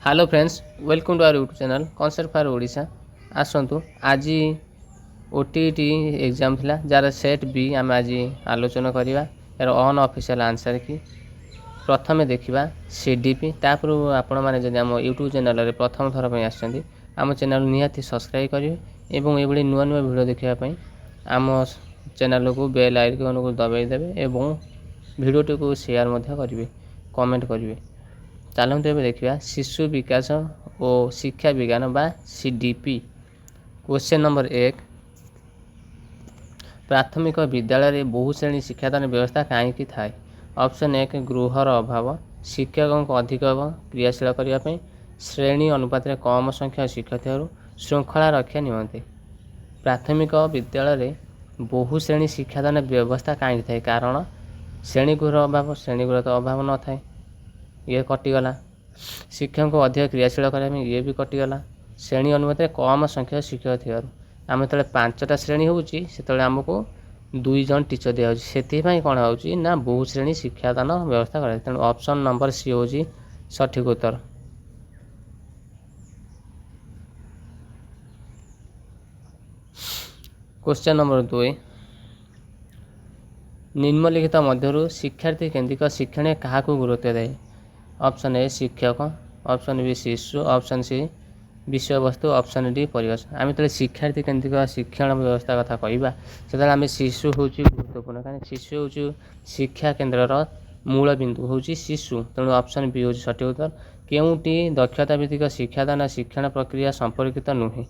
Hello friends, welcome to our YouTube channel concept for Odisha. आसतु आज OTET exam थिला जार सेट बी आम आज आलोचना करवा यार अन ऑफिशियल आंसर की प्रथम देखा सीडीपी तापर आपण मैंने जब आम यूट्यूब चैनल रे प्रथम थर पर आसछन्ती आम चैनल निहाती सब्सक्राइब करेंगे एवं ये नुआ नुआ वीडियो देखापी आम चैनल को बेल आइकन को दबाई देवे एवं वीडियोटी को शेयर करेंगे कमेंट करेंगे। चलते एवं देखा शिशु विकास और शिक्षा विज्ञान बा सीडीपी। क्वेश्चन नंबर 1, प्राथमिक विद्यालय में बहुश्रेणी शिक्षादान व्यवस्था कहीं थाए? ऑप्शन 1 गृहर अभाव, शिक्षकों को अधिक क्रियाशील करने, श्रेणी अनुपात में कम संख्या शिक्षक, श्रृंखला रक्षा निमंते। प्राथमिक विद्यालय में बहुश्रेणी शिक्षादान व्यवस्था कहीं थाए? कारण श्रेणीगृह अभाव, श्रेणीगृह तो अभाव न थाए, ये कटिगला। शिक्षक को अधिक क्रियाशील करने ये भी कटिगला। श्रेणी अनुपात में कम संख्या शिक्षक थी आम जो 5टा श्रेणी होची आमको 2 जन टीचर दिया से कौन हो बहुश्रेणी शिक्षादान व्यवस्था कर। तेणु ऑप्शन नंबर सी हूँ सठिक उत्तर। क्वेश्चन नंबर 2, निम्नलिखित मध्य शिक्षार्थी केन्द्रिक शिक्षण क्या गुरुत्व दे? ऑप्शन ए शिक्षक, ऑप्शन बी शिशु, ऑप्शन सी विषय वस्तु, ऑप्शन डी परिवेश। आम जो शिक्षार्थी केन्द्रिक शिक्षण व्यवस्था कथा कहवा से आम शिशु हूँ गुरुत्वपूर्ण कहीं शिशु हूँ शिक्षा केन्द्र मूल बिंदु हूँ शिशु। तेणु ऑप्शन बी हूँ सठिक उत्तर। केउटी दक्षता भित्तिक शिक्षादान शिक्षण प्रक्रिया संपर्कित नुहे?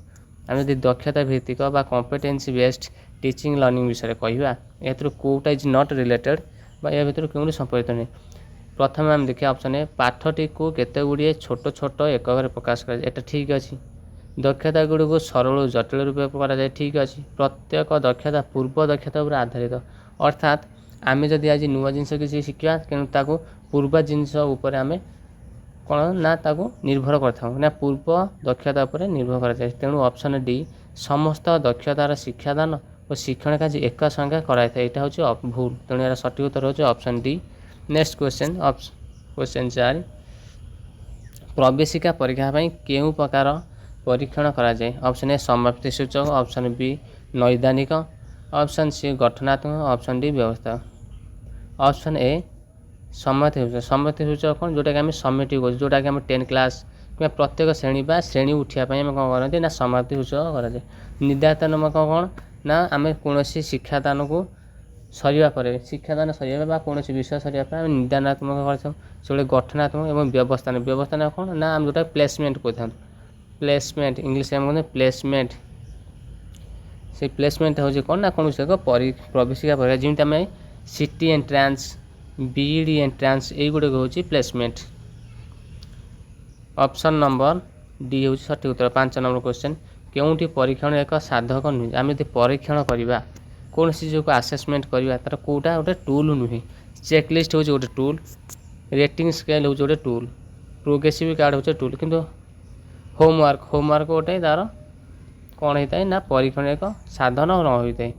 आम जब दक्षता भित्तिक कॉम्पिटेंसी बेस्ड टीचिंग लर्निंग विषय कहवा या कौटा इज नॉट रिलेटेड या भर क्यों संपर्कित नुहे? प्रथम आम देखिए ऑप्शन ए पाठटी को केते गुड़िए छोट छोट एकक प्रकाश कर एटा ठीक अच्छी। दक्षता गुड़ी को सरल जटिल रूप कर ठीक अच्छी। प्रत्येक दक्षता पूर्व दक्षता पर आधारित अर्थात आम जदि आज नुआ जिनस किसी शिखा तेणु पूर्व जिनस आम कौन ना निर्भर कर पूर्व दक्षता पर निर्भर कर। तेणु ऑप्शन डी समस्त दक्षतार शिक्षादान और शिक्षण कार्य एक संगे कराई यहाँ हूँ भूल। तेणु यार सठिक उत्तर हो option D. Next question question 4, प्रवेशिका परीक्षा केउं प्रकार परीक्षण करा जाए? ऑप्शन ए समाप्ति सूचक, ऑप्शन बी नैदानिक, ऑप्शन सी गठनात्मक, ऑप्शन डी व्यवस्था। ऑप्शन ए समाप्ति सूचक। समाप्ति सूचक कौन जोटा कि आम समेटिव करें जोटा कि आम 10 क्लास कि प्रत्येक श्रेणी बा श्रेणी उठापी आम कौन करते ना समाप्ति सूचक कराए। निदानात्मक कौन ना आम कौन शिक्षादान को सरिया पर शिक्षादान सरिया कौन विषय सरिया पर आम निदानात्मक कर। गठनात्मक एवं व्यवस्था व्यवस्था कौन ना आम जोटा प्लेसमेंट कहते प्लेसमेंट इंग्लीश में कहते प्लेसमेंट। से प्लेसमेंट हूँ कौन ना कौन प्रवेशिका परीक्षा जमी आम सिटी एंट्रांस बीईडी एंट्रांस युड़क हूँ प्लेसमेंट। ऑप्शन नंबर डी हूँ सठिक उत्तर। 5 नंबर क्वेश्चन, केउंटी परीक्षण एक साधक नुहे? आम यदि परीक्षण करवा कौन सी जो आसेसमेंट करवा तार कौटा गोटे टूल नुहे। चेकलिस्ट हूँ गोटे टूल, रेटिंग स्केल हूँ गोटे टूल, प्रोग्रेसिव कार्ड हूँ टूल, किंतु होमवर्क गोटे तार कौन होता है ना परीक्षण एक साधन न होता है।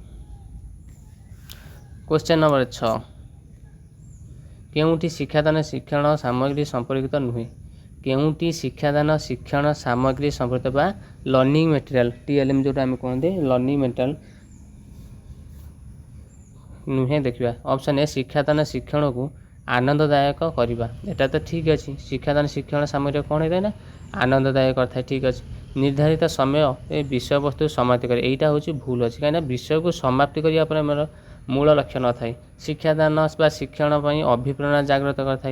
क्वेश्चन नंबर 6, केउंटी शिक्षादान शिक्षण सामग्री संपर्कित नुहे? केउंटी शिक्षादान शिक्षण सामग्री संपर्कित बा लर्निंग मटेरियल टीएलएम जोटा आम कहते लर्निंग मटेरियल नुहे देखा। ऑप्शन ए शिक्षादान शिक्षण को आनंददायक करवा एटा तो ठीक अच्छे। शिक्षादान शिक्षण सामग्री कौन होता है ना आनंददायक करता ठीक अच्छे। निर्धारित समय विषय वस्तु समाप्ति करे यहाँ हूँ भूल अच्छे कहीं विषय को समाप्ति करने मोर मूल लक्ष्य न थाए। शिक्षादान शिक्षण अभिप्रेरणा जागृत करता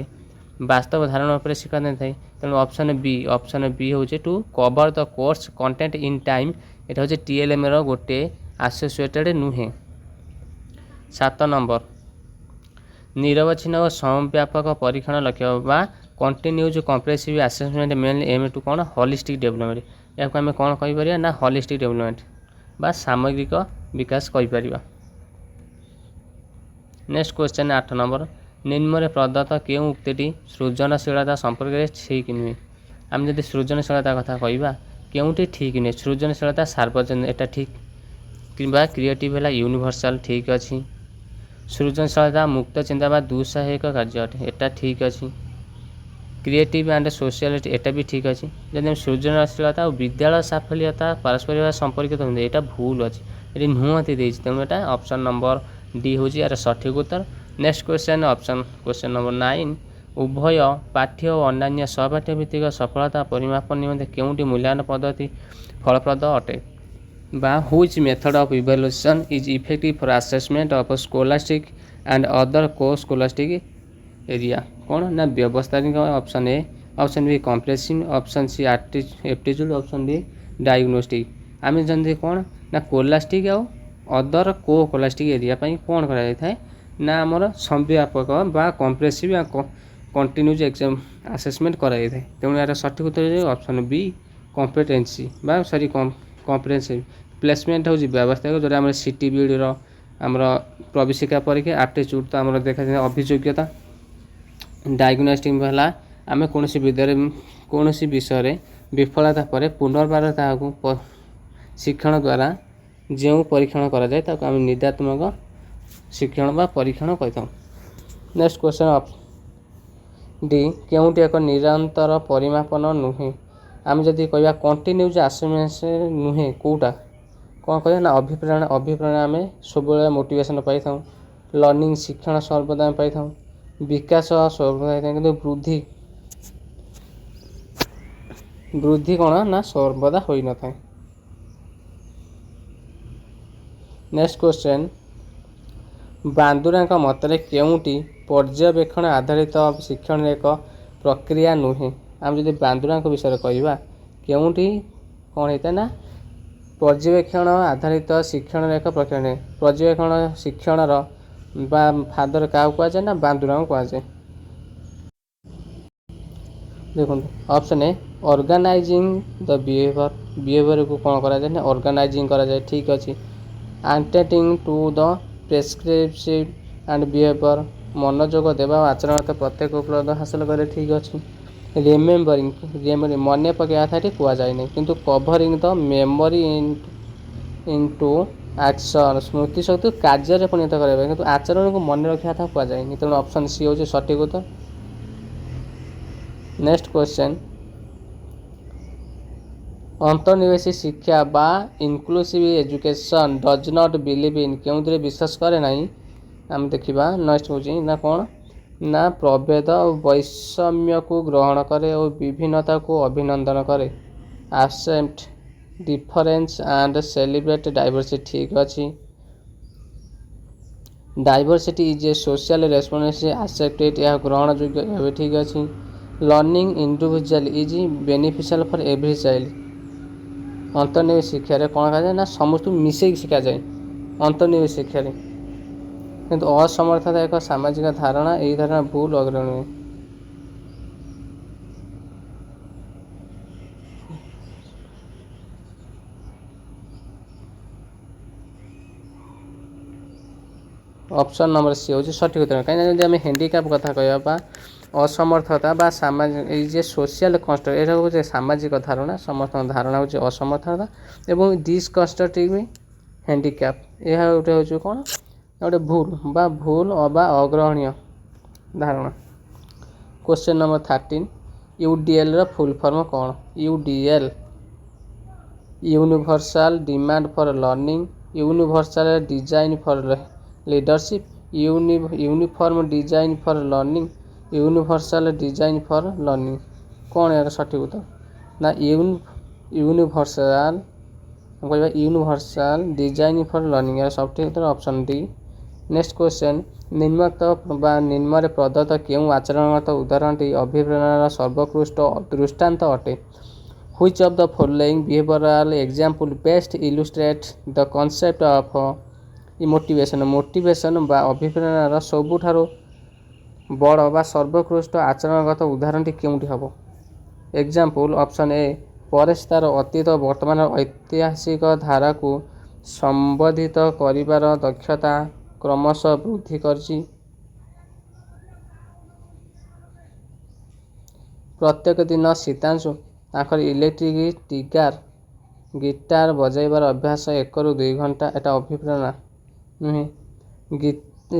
वास्तव धारणा पर शिक्षा देता है। तेणु ऑप्शन बी हूँ to cover the course content in time यहाँ हूँ टीएलएम गोटे एसोसिएटेड नुहे। 7 नंबर, निरवच्छिन्न और समव्यापक परीक्षण लक्ष्य बा continuous comprehensive assessment mainly aim to कौन होलिस्टिक डेवलपमेंट या आम कौन कहीपर ना होलिस्टिक डेवलपमेंट बा सामग्रिक विकास कहीपर। नेक्स्ट क्वेश्चन 8 नंबर, निम्न प्रदत्त केउं उक्ति सृजनशीलता संपर्क ठीक नुहे? आम जब सृजनशीलता कथा कहवा केउंटी ठीक नुहे? सृजनशीलता सार्वजनिक एटा ठीक कि क्रिएटिव है यूनिवर्सल ठीक अच्छी। सृजनशीलता मुक्त चिंता दुस्साहयिक कार्य अटे एटा ठीक अच्छी। क्रिएटिव एंड सोशियलिटी एटा भी ठीक अच्छे जब सृजनशीलता और विद्यालय साफल्यता पारस्परिक संपर्कित होते यहाँ भूल अच्छे ये नुहति देती तेणु यहाँ ऑप्शन नंबर डी हूँ यार सठिक उत्तर। Next question option question number 9 उभय पाठ्य और अन्य सहपाठ्य भित्तिक सफलता परिमापन निमंते केउंटी मूल्यांकन पद्धति फलप्रद अटे बा which method of evaluation is effective for assessment of scholastic and other co-scholastic area कौन ना व्यवस्थानिक option A option B comprehensive option C aptitude option D diagnostic आम जानते कौन ना कोलास्टिक आउ अदर को कोलास्टिक एरिया कौन कर ना आमर संव्यापक बा कम्प्रेसिव कंटिन्यूज एग्जाम आसेसमेंट कराई तेणु यार सठिक उत्तर ऑप्शन बी कम्पिटेंसी बा सॉरी कम्प्रेहेंसिव प्लेसमेंट हूँ व्यवस्था जो आम सीटीबीडी आमर प्रवेशिका परीक्षा एप्टीट्यूड तो आम देखा अभियोग्यता डायग्नोस्टिक है आम कौन विषय विफलता पर पुनर्बार ताकू शिक्षण द्वारा जो परीक्षण कराए आम निदात्मक शिक्षण बा परीक्षण कही। नेक्स्ट क्वेश्चन डी केउंटी एक निरंतर परिमापन नुहे आम जदि कह कंटिन्यूज आसेसमेंट नुहे कौटा कौन कह ना अभिप्रेरणा अभिप्रेरणा आम सब मोटिवेशन पाई था लर्निंग शिक्षण सर्वदा पाई था विकास सर्वदा कि वृद्धि वृद्धि कौन ना सर्वदा हो न था। नेक्स्ट क्वेश्चन बांदुरा मतरे केउंटी पर्यवेक्षण आधारित शिक्षण एक प्रक्रिया नुहे आम जब बांदुरा विषय कहवा केउंटी कौन होता ना पर्यवेक्षण आधारित शिक्षण एक प्रक्रिया नुहे पर्यवेक्षण शिक्षण फादर क्या कहुए ना बांदुरा कहुए देखो option A organising the behaviour को कौन कराए ना ऑर्गेनाइजिंग कराए ठीक अच्छे attending to the prescriptive and behaviour मनोजोग देवा आचरण प्रत्येक उपलब्ध हासिल करे ठीक अच्छे रिमेम्बरिंग मन पकड़ा था ये कहुए नहीं किंतु कभरिंग द मेमोरी इनटू एक्शन स्मृति शक्ति कार्य परिणत कराया किंतु आचरण को मन रखा था कहुए नहीं तेणु ऑप्शन सी हूँ सठिक उत्तर। नेक्स्ट क्वेश्चन अंतर्निवेशी शिक्षा बा inclusive education does not believe in क्यों विश्वास करे ना आम देखा नेक्स्ट हूँ ना कौन ना प्रभेद और वैषम्य को ग्रहण करे और विभिन्नता को अभिनंदन करे accept difference and celebrate diversity ठीक अच्छी diversity is a social responsibility accepted यह ग्रहण योग्य ठीक अच्छी learning individual is beneficial for every child अंतर्निवेश शिक्षा कौन कहा ना समस्त मिसेक शिखा जाए अंतर्निवेश शिक्षा किंतु असमर्थता एक सामाजिक धारणा यही धारणा भूल अग्रणी ऑप्शन नंबर सी हूँ सठिक उत्तर कहीं आम हैंडिक्याप कथा कहवा असमर्थता बा सामाजिक सोशल कन्स्ट यहाँ हूँ सामाजिक धारणा समस्त धारणा हूँ असमर्थता एवं डिसकन्स्ट्रक्टिव हैंडिक्याप यह गोटे हूँ कौन गोटे भूल बा अग्रहणीय धारणा। Question number 13 UDL full form कौन UDL universal demand for learning universal design for leadership uniform design for learning universal design for learning कौन यार सठिक उत्तर ना यूनिवर्सल कहवा यूनिवर्सल डिजाइन फॉर लर्निंग यार सठिक उत्तर ऑप्शन डी। नेक्स्ट क्वेश्चन निम्नलिखित निम्न प्रदत्त केउं आचरणगत उदाहरणटी अभिप्रेरणार सर्वोत्कृष्ट दृष्टांत अटे which of the following behavioural example best illustrate the concept of motivation बा अभिप्रेरणार सबुठारो बड़ बा सर्वोत्कृष्ट आचरणगत उदाहरणटी केउंटी हबो एग्जांपल ऑप्शन ए परेश तार अतीत वर्तमान ऐतिहासिक धारा को संबोधित करिवार दक्षता क्रमशः वृद्धि करछि प्रत्येक दिन सीतांशु तांकर इलेक्ट्रिक गिटार बजाइबार अभ्यास 1 ରୁ 2 घंटा एटा अभिप्रेरणा नुहे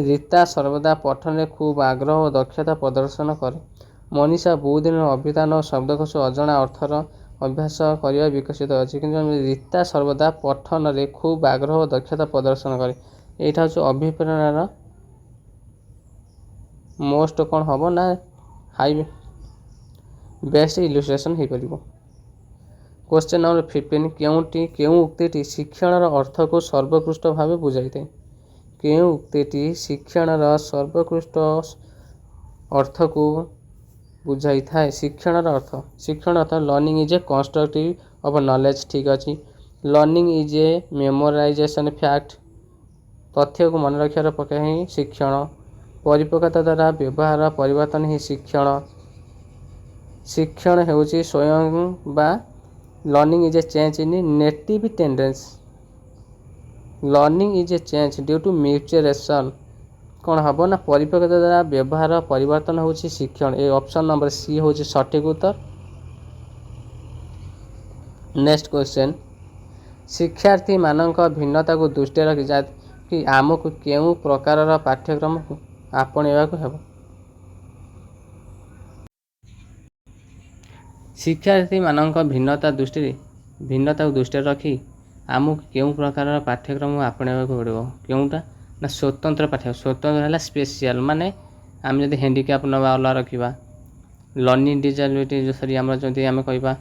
रीता सर्वदा पठन में खूब आग्रह और दक्षता प्रदर्शन करे ମନୀଷା ବହୁଦିନର ଅଭିଧାନ ଓ ଶବ୍ଦକୋଷ ଅଜଣା ଅର୍ଥର ଅଭ୍ୟାସ କରିବା ବିକଶିତ ଅଛି, କିନ୍ତୁ ରୀତା ସର୍ବଦା ପଠନରେ ଖୁବ୍ ଆଗ୍ରହ ଓ ଦକ୍ଷତା ପ୍ରଦର୍ଶନ କରେ। ଏଇଟା ହେଉଛି ଅଭିପ୍ରେରଣାର ମୋଷ୍ଟ କ'ଣ ହେବ ନା ହାଇ ବେଷ୍ଟ ଇଲୁଷ୍ଟ୍ରେସନ୍ ହେଇପାରିବ। କ୍ୱେଶ୍ଚନ୍ ନମ୍ବର 15 କେଉଁ ଉକ୍ତିଟି ଶିକ୍ଷଣର ଅର୍ଥକୁ ସର୍ବୋତ୍କୃଷ୍ଟ ଭାବେ ବୁଝାଇଥାଏ? କେଉଁ ଉକ୍ତିଟି ଶିକ୍ଷଣର ସର୍ବୋତ୍କୃଷ୍ଟ ଅର୍ଥକୁ ବୁଝାଇଥାଏ? ଶିକ୍ଷଣର ଅର୍ଥ learning is a constructive of knowledge. ଠିକ୍ ଅଛି। Learning is a memorisation fact. ତଥ୍ୟକୁ ମନେ ରଖିବାର ପ୍ରକ୍ରିୟା ହିଁ ଶିକ୍ଷଣ। ପରିପକ୍ୱତା ଦ୍ୱାରା ବ୍ୟବହାର ପରିବର୍ତ୍ତନ ହିଁ ଶିକ୍ଷଣ। ଶିକ୍ଷଣ ହେଉଛି ସ୍ୱୟଂ ବା learning is a change in native tendency. Learning is a change due to maturation. କ'ଣ ହେବ ନା ପରିପକ୍ୱତା ଦ୍ୱାରା ବ୍ୟବହାର ପରିବର୍ତ୍ତନ ହେଉଛି ଶିକ୍ଷଣ। ଏ ଅପସନ୍ ନମ୍ବର ସି ହେଉଛି ସଠିକ୍ ଉତ୍ତର। ନେକ୍ସଟ କ୍ୱେଶ୍ଚନ୍, ଶିକ୍ଷାର୍ଥୀମାନଙ୍କ ଭିନ୍ନତାକୁ ଦୃଷ୍ଟିରେ ରଖି ଆମକୁ କେଉଁ ପ୍ରକାରର ପାଠ୍ୟକ୍ରମକୁ ଆପଣେଇବାକୁ ହେବ? ଶିକ୍ଷାର୍ଥୀମାନଙ୍କ ଭିନ୍ନତାକୁ ଦୃଷ୍ଟିରେ ରଖି ଆମକୁ କେଉଁ ପ୍ରକାରର ପାଠ୍ୟକ୍ରମକୁ ଆପଣେଇବାକୁ ପଡ଼ିବ? କେଉଁଟା ନା ସ୍ୱତନ୍ତ୍ର ସ୍ୱତନ୍ତ୍ର ହେଲା ସ୍ପେସିଆଲ୍, ମାନେ ଆମେ ଯଦି ହ୍ୟାଣ୍ଡିକ୍ୟାପ୍ ନେବା ଅଲଗା ରଖିବା। ଲର୍ଣ୍ଣିଂ ଡିଜାବିଲିଟି ଆମର ଯଦି ଆମେ କହିବା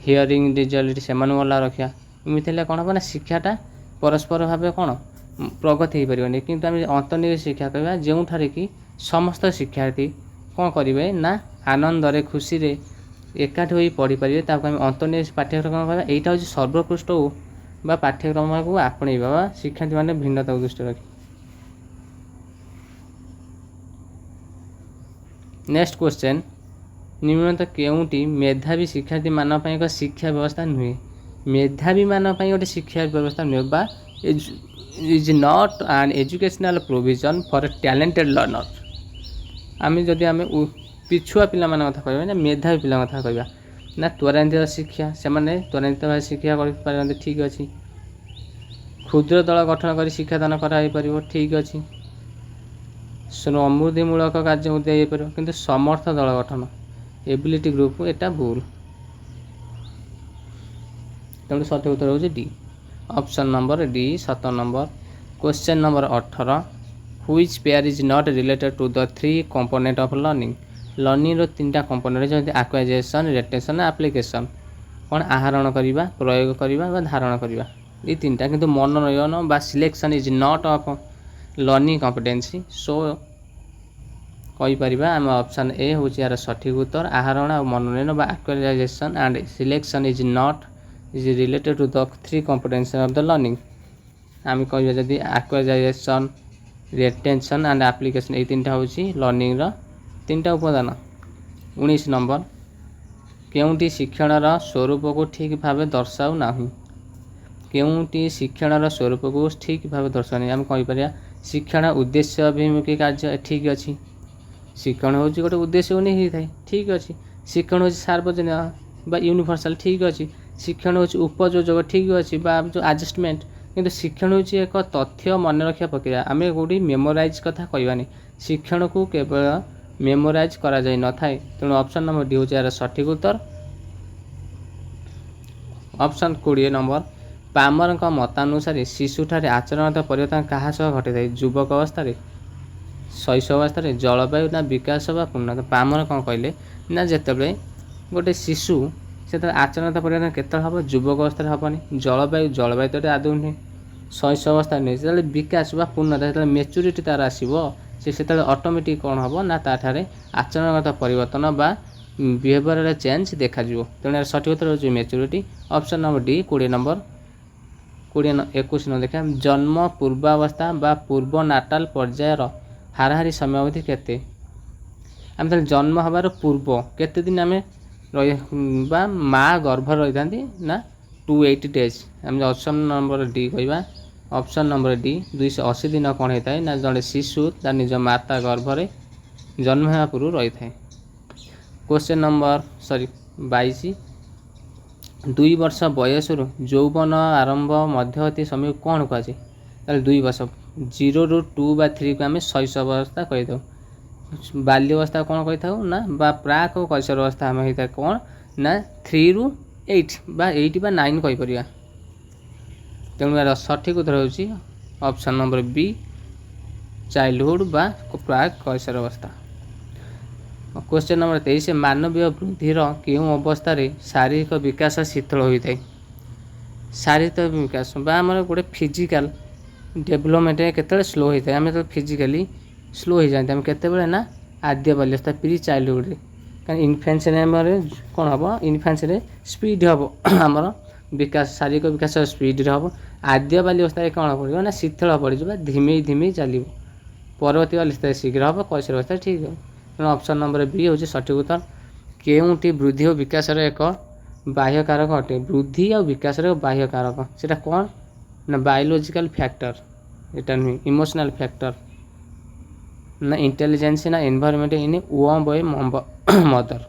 ହିୟରିଂ ଡିଜାବିଲିଟି ସେମାନଙ୍କୁ ଅଲଗା ରଖିବା। ଏମିତି ହେଲେ କ'ଣ ହେବ ନା ଶିକ୍ଷାଟା ପରସ୍ପର ଭାବେ କ'ଣ ପ୍ରଗତି ହେଇପାରିବନି। କିନ୍ତୁ ଆମେ ଅନ୍ତର୍ନିହିତ ଶିକ୍ଷା କହିବା ଯେଉଁଠାରେ କି ସମସ୍ତ ଶିକ୍ଷାର୍ଥୀ କ'ଣ କରିବେ ନା ଆନନ୍ଦରେ ଖୁସିରେ ଏକାଠି ହୋଇ ପଢ଼ିପାରିବେ, ତାକୁ ଆମେ ଅନ୍ତର୍ନିହିତ ପାଠ୍ୟକ୍ରମ କହିବା। ଏଇଟା ହେଉଛି ସର୍ବୋତ୍କୃଷ୍ଟ ବା ପାଠ୍ୟକ୍ରମକୁ ଆପଣେଇବା ବା ଶିକ୍ଷାର୍ଥୀମାନେ ଭିନ୍ନତାକୁ ଦୃଷ୍ଟିରେ ରଖି। ନେକ୍ସଟ କ୍ୱେଶ୍ଚନ୍, ନିମ୍ନଲିଖିତ କେଉଁଟି ମେଧାବୀ ଶିକ୍ଷାର୍ଥୀମାନଙ୍କ ପାଇଁ ଏକ ଶିକ୍ଷା ବ୍ୟବସ୍ଥା ନୁହେଁ? ମେଧାବୀମାନଙ୍କ ପାଇଁ ଗୋଟେ ଶିକ୍ଷା ବ୍ୟବସ୍ଥା ନୁହେଁ ବା ଇଜ୍ ନଟ୍ ଆନ୍ educational provision for talented learner. ଆମେ ପିଛୁଆ ପିଲାମାନଙ୍କ କଥା କହିବା ନା ମେଧାବୀ ପିଲାଙ୍କ କଥା କହିବା ନା ତ୍ୱରାନ୍ୱିତ ଶିକ୍ଷା, ସେମାନେ ତ୍ୱରାନ୍ୱିତ ଭାବେ ଶିକ୍ଷା କରିପାରନ୍ତି। ଠିକ୍ ଅଛି। କ୍ଷୁଦ୍ର ଦଳ ଗଠନ କରି ଶିକ୍ଷାଦାନ କରାଯାଇପାରିବ। ଠିକ୍ ଅଛି। ସମୃଦ୍ଧିମୂଳକ କାର୍ଯ୍ୟକୁ ଦିଆଯାଇପାରିବ, କିନ୍ତୁ ସମର୍ଥ ଦଳ ଗଠନ ଏବିଲିଟି ଗ୍ରୁପ୍ ଏଟା ଭୁଲ। ତେଣୁ ସଠିକ୍ ଉତ୍ତର ହେଉଛି ଡି। ଅପସନ୍ ନମ୍ବର ଡି 17 ନମ୍ବର। Question number 18, which pair is not related to the 3 component of learning? ଲର୍ଣ୍ଣିଂର 3ଟା କମ୍ପୋନେଣ୍ଟ ଯେମିତି ଆକ୍ୱାଇଜେସନ୍, ରିଟେନ୍ସନ୍, ଆପ୍ଲିକେସନ୍। କ'ଣ ଆହରଣ କରିବା, ପ୍ରୟୋଗ କରିବା ବା ଧାରଣ କରିବା, ଏଇ 3ଟା। କିନ୍ତୁ ମନୋନୟନ ବା selection is not of learning competency. So କହିପାରିବା ଆମେ ଅପସନ୍ ଏ ହେଉଛି ଏହାର ସଠିକ୍ ଉତ୍ତର। ଆହରଣ ଆଉ ମନୋନୟନ ବା acquisition and selection is related to the 3 competency of the learning. ଆମେ କହିବା ଯଦି ଆକ୍ୱାଇଜେସନ୍, ରିଟେନ୍ସନ୍ ଆଣ୍ଡ ଆପ୍ଲିକେସନ୍, ଏଇ 3ଟା ହେଉଛି ଲର୍ଣ୍ଣିଂର 3ଟା ଉପାଦାନ। 19 ନମ୍ବର, କେଉଁଟି ଶିକ୍ଷଣର ସ୍ୱରୂପକୁ ଠିକ୍ ଭାବେ ଦର୍ଶାଉ ନାହିଁ? କେଉଁଟି ଶିକ୍ଷଣର ସ୍ୱରୂପକୁ ଠିକ୍ ଭାବେ ଦର୍ଶାଉନି? ଆମେ କହିପାରିବା ଶିକ୍ଷଣ ଉଦ୍ଦେଶ୍ୟ ଅଭିମୁଖୀ କାର୍ଯ୍ୟ। ଠିକ୍ ଅଛି। ଶିକ୍ଷଣ ହେଉଛି ଗୋଟେ ଉଦ୍ଦେଶ୍ୟକୁ ନେଇ ହେଇଥାଏ। ଠିକ୍ ଅଛି। ଶିକ୍ଷଣ ହେଉଛି ସାର୍ବଜନୀନ ବା ୟୁନିଭର୍ସାଲ। ଠିକ୍ ଅଛି। ଶିକ୍ଷଣ ହେଉଛି ଉପଯୋଜକ। ଠିକ୍ ଅଛି, ବା ଯେଉଁ ଆଡଜଷ୍ଟମେଣ୍ଟ। କିନ୍ତୁ ଶିକ୍ଷଣ ହେଉଛି ଏକ ତଥ୍ୟ ମନେ ରଖିବା ପ୍ରକ୍ରିୟା। ଆମେ କେଉଁଠି ମେମୋରାଇଜ୍ କଥା କହିବାନି। ଶିକ୍ଷଣକୁ କେବଳ ମେମୋରାଇଜ୍ କରାଯାଇ ନଥାଏ। ତେଣୁ ଅପସନ୍ ନମ୍ବର ଡି ହେଉଛି ଏହାର ସଠିକ୍ ଉତ୍ତର। ଅପସନ୍ 20 ନମ୍ବର, ପାମରଙ୍କ ମତାନୁସାରେ ଶିଶୁଠାରେ ଆଚରଣଗତ ପରିବର୍ତ୍ତନ କାହା ସହ ଘଟିଥାଏ? ଯୁବକ ଅବସ୍ଥାରେ, ଶୈଶବ ଅବସ୍ଥାରେ, ଜଳବାୟୁ ନା ବିକାଶ ବା ପୂର୍ଣ୍ଣତା? ପାମର କ'ଣ କହିଲେ ନା ଯେତେବେଳେ ଗୋଟେ ଶିଶୁ ସେତେବେଳେ ଆଚରଣଗତ ପରିବର୍ତ୍ତନ କେତେବେଳେ ହେବ? ଯୁବକ ଅବସ୍ଥାରେ ହେବନି। ଜଳବାୟୁ ତ ଆଦୌ ନୁହେଁ। ଶୈଶବ ଅବସ୍ଥାରେ ନୁହେଁ। ଯେତେବେଳେ ବିକାଶ ବା ପୂର୍ଣ୍ଣତା, ଯେତେବେଳେ ମେଚୁରିଟି ତା'ର ଆସିବ, ସେତେବେଳେ ଅଟୋମେଟିକ୍ କ'ଣ ହେବ ନା ତାଠାରେ ଆଚରଣଗତ ପରିବର୍ତ୍ତନ ବା ବିହେଭିଅରାଲ ଚେଞ୍ଜ ଦେଖାଯିବ। ତେଣୁ ଏହାର ସଠିକ୍ ଉତ୍ତର ହେଉଛି maturity. Option number D 20 number. 21 number ଦେଖିବା, ଜନ୍ମ ପୂର୍ବାବସ୍ଥା ବା ପୂର୍ବ ନାଟାଲ ପର୍ଯ୍ୟାୟର ହାରାହାରି ସମୟାବଧି କେତେ? ଆମେ ତାହେଲେ ଜନ୍ମ ହେବାର ପୂର୍ବ କେତେ ଦିନ ଆମେ ବା ମା' ଗର୍ଭରେ ରହିଥାନ୍ତି ନା 280 ଡେଜ୍। ଆମେ ଅପସନ୍ ନମ୍ବର ଡି କହିବା। ଅପସନ୍ ନମ୍ବର ଡି 280 ଦିନ କ'ଣ ହେଇଥାଏ ନା ଜଣେ ଶିଶୁ ତା ନିଜ ମାତା ଗର୍ଭରେ ଜନ୍ମ ହେବା ପୂର୍ବରୁ ରହିଥାଏ। କ୍ୱେଶ୍ଚନ୍ ନମ୍ବର 22, 2 ବର୍ଷ ବୟସରୁ ଯୌବନ ଆରମ୍ଭ ମଧ୍ୟବର୍ତ୍ତୀ ସମୟକୁ କ'ଣ କୁହାଯାଏ? ତାହେଲେ 2 ବର୍ଷ 0 ରୁ 2 ବା 3କୁ ଆମେ ଶୈଶବ ଅବସ୍ଥା କହିଥାଉ। ବାଲ୍ୟ ଅବସ୍ଥା କ'ଣ କହିଥାଉ ନା ବା ପ୍ରାକ୍ କୈଶୋର ଅବସ୍ଥା ଆମେ ହେଇଥାଏ କ'ଣ ନା 3 ରୁ 8 ବା 8 ବା 9 କହିପାରିବା। ତେଣୁ ଏହାର ସଠିକ୍ ଉତ୍ତର ହେଉଛି ଅପସନ୍ ନମ୍ବର B ଚାଇଲ୍ଡହୁଡ୍ ବା ପ୍ରାକ୍ କୈଶୋର ଅବସ୍ଥା। क्वेश्चन नंबर 23 मानवीय वृद्धिर केउं अवस्था शारीरिक विकास शीतल होता है। शारीरिक विकास आम गोटे फिजिकाल डेभलपमेंट केते स्लो होता है आम तो फिजिकाली स्लो हो जाते हैं केते ना आद्य बाल्यवस्था प्री चाइल्डहुड कहीं इनफेंस कौन हम इनफेंस स्पीड हम आमर विकास शारीरिक विकास स्पीड हम आद्य बाल्यवस्था कौन पड़ो ना शीतल पड़ धीमे धीमे चलो परवर्ती अवस्था शीघ्र हम कैशोर अवस्था ठीक है। तेणु ऑप्शन नंबर बी हूँ सठिक उत्तर केउंटी वृद्धि और विकास एक बाह्य कारक अटे वृद्धि और विकास बाह्य कारक से कौन ना बायोलॉजिकल फैक्टर एटा नुह इमोशनल फैक्टर ना इंटेलिजेंस ना एनवायरनमेंट इन वोम बाय मदर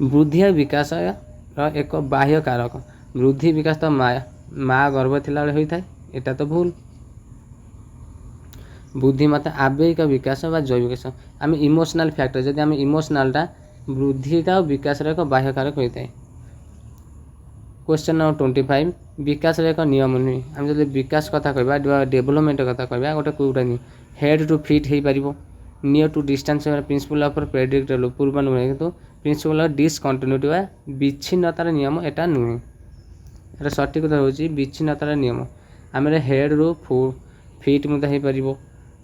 वृद्धि और विकास एक बाह्य कारक वृद्धि विकास तो माँ गर्भ थिला होता है एटा तो भूल बुद्धिमत्ता आवेगिक विकास व जैविक विकास आम इमोशनल फैक्टर जदि आम इमोशनलटा वृद्धिटा और विकास एक बाह्य कारक होता है। क्वेश्चन नंबर 25 विकास एक नियम नुहे आम जब विकास कथा कहवा डेभलपमेंट कथा कहवा गोटे कौटा नुहे हेड टू फिट हो पार near to distance principle of predictable पूर्वानुमान किंतु प्रिंसिपल ऑफ डिसकंटिन्यूटी वा विच्छिन्नतार नियम एटा नुहे यार सठिक उत्तर होची विच्छिन्नतार नियम आम हेड रू फिट हो पार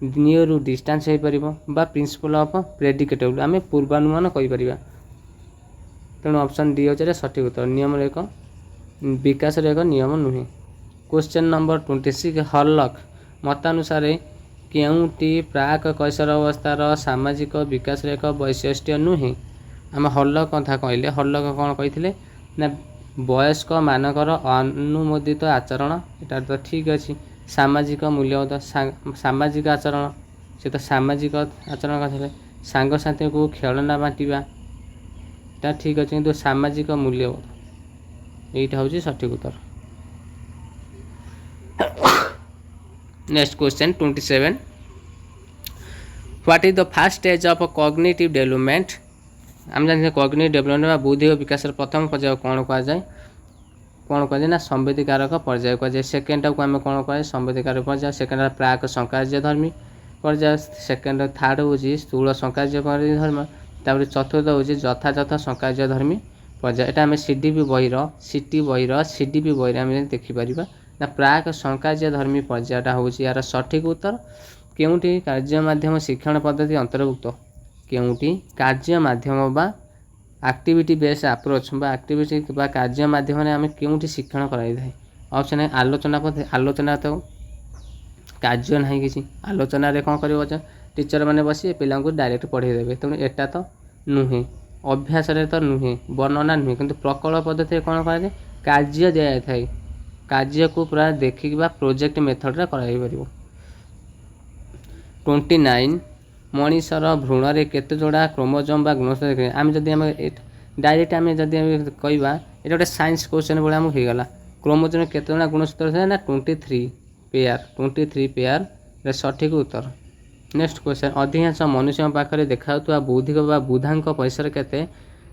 नियर रू डिस्टेंस हो पार प्रिंसिपल ऑफ प्रेडिक्टेबल आम पूर्वानुमान कहीपर। तेणु ऑप्शन डी होचे सठिक उत्तर नियम एक विकास एक नियम नुहे। क्वेश्चन नंबर 26 हर्लक मतानुसार केउंटी प्राक कैशोर अवस्थार सामाजिक विकास एक वैशिष्ट्य नुहे आम हर्लक कथा कहले हर्लक कौन कही ना वयस्क मानकर अनुमोदित आचरण एटा तो ठीक अच्छे सामाजिक मूल्यबोध सामाजिक आचरण से तो सामाजिक आचरण कहते सांगसाथी को खेलना बांटा ठीक अच्छे किंतु सामाजिक मूल्यबोध यहीटा हूँ सठिक उत्तर। Next question 27 what is the first stage of cognitive development आम जानते कॉग्निटिव डेवलपमेंट बुद्धि और विकास प्रथम पर्याय कौन कहुए ना संवेदिकारक पर्याय कहुए सेकेंड को आम कौन कहे संवेदिकारक पर्याय सेकेंड प्राक संकार्यधर्मी पर्याय सेकेंड थर्ड हूँ स्थूल संकार्यधर्म तापर चतुर्थ हूँ यथायथ संकार्यधर्मी पर्याय एटा आम सीडीपी बहिर सीटी बहिर सीडीपी बहिर आम देखिपर ना प्राक संकार्यधर्मी पर्यायटा हूँ यार सठिक उत्तर केउंटी कार्य माध्यम शिक्षण पद्धति अंतर्भुक्त केउंटी कार्य माध्यम बा एक्टिविटी बेस्ड अप्रोच बा एक्टिविटी बा कार्य माध्यम आम केउंटी शिक्षण कराई थाए ऑप्शन है आलोचना पद्धति आलोचना तो कार्य ना कि आलोचन कौन कर टीचर मैंने बस पिला डायरेक्ट पढ़े देवे तेणु एटा तो नुहे अभ्यास तो नुहे वर्णना नुहे किंतु प्रकल्प पद्धति कौन कर कार्य दि जाए कार्य को पूरा देखिक प्रोजेक्ट मेथड कर 29 मनीषर भ्रूण में केते जोड़ा क्रोमोजोम बा गुणसूत्र आम जदि डायरेक्ट आम जदि कहवा ये गोटे साइंस क्वेश्चन भाई आमको होगला क्रोमोजोम केते जोड़ा गुणसूत्र है ना 23 पेयर सठिक उत्तर। नेक्स्ट क्वेश्चन अधिकांश मनुष्य पाखे देखा बौद्धिक बुधांक परिसर केते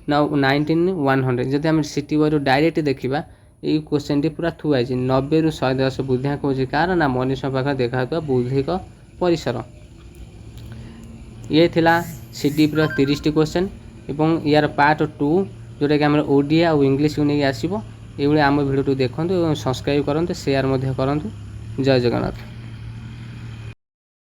ना 19,100 जदि आम सिटी बही डायरेक्ट देखा ये क्वेश्चन टी पूरा थुआ 90 ରୁ 110 बुद्धिआंक हूँ कार ना मनुष्य पाखे देखा बौद्धिक परिसर ये थिला सीडीपी 30 क्वेश्चन एवं यार पार्ट 2 जोटा कि आम ओडिया और इंग्लिश को नहीं आसो ये आम भिडियो देखते और सब्सक्राइब करूँ शेयर करूँ। जय जगन्नाथ।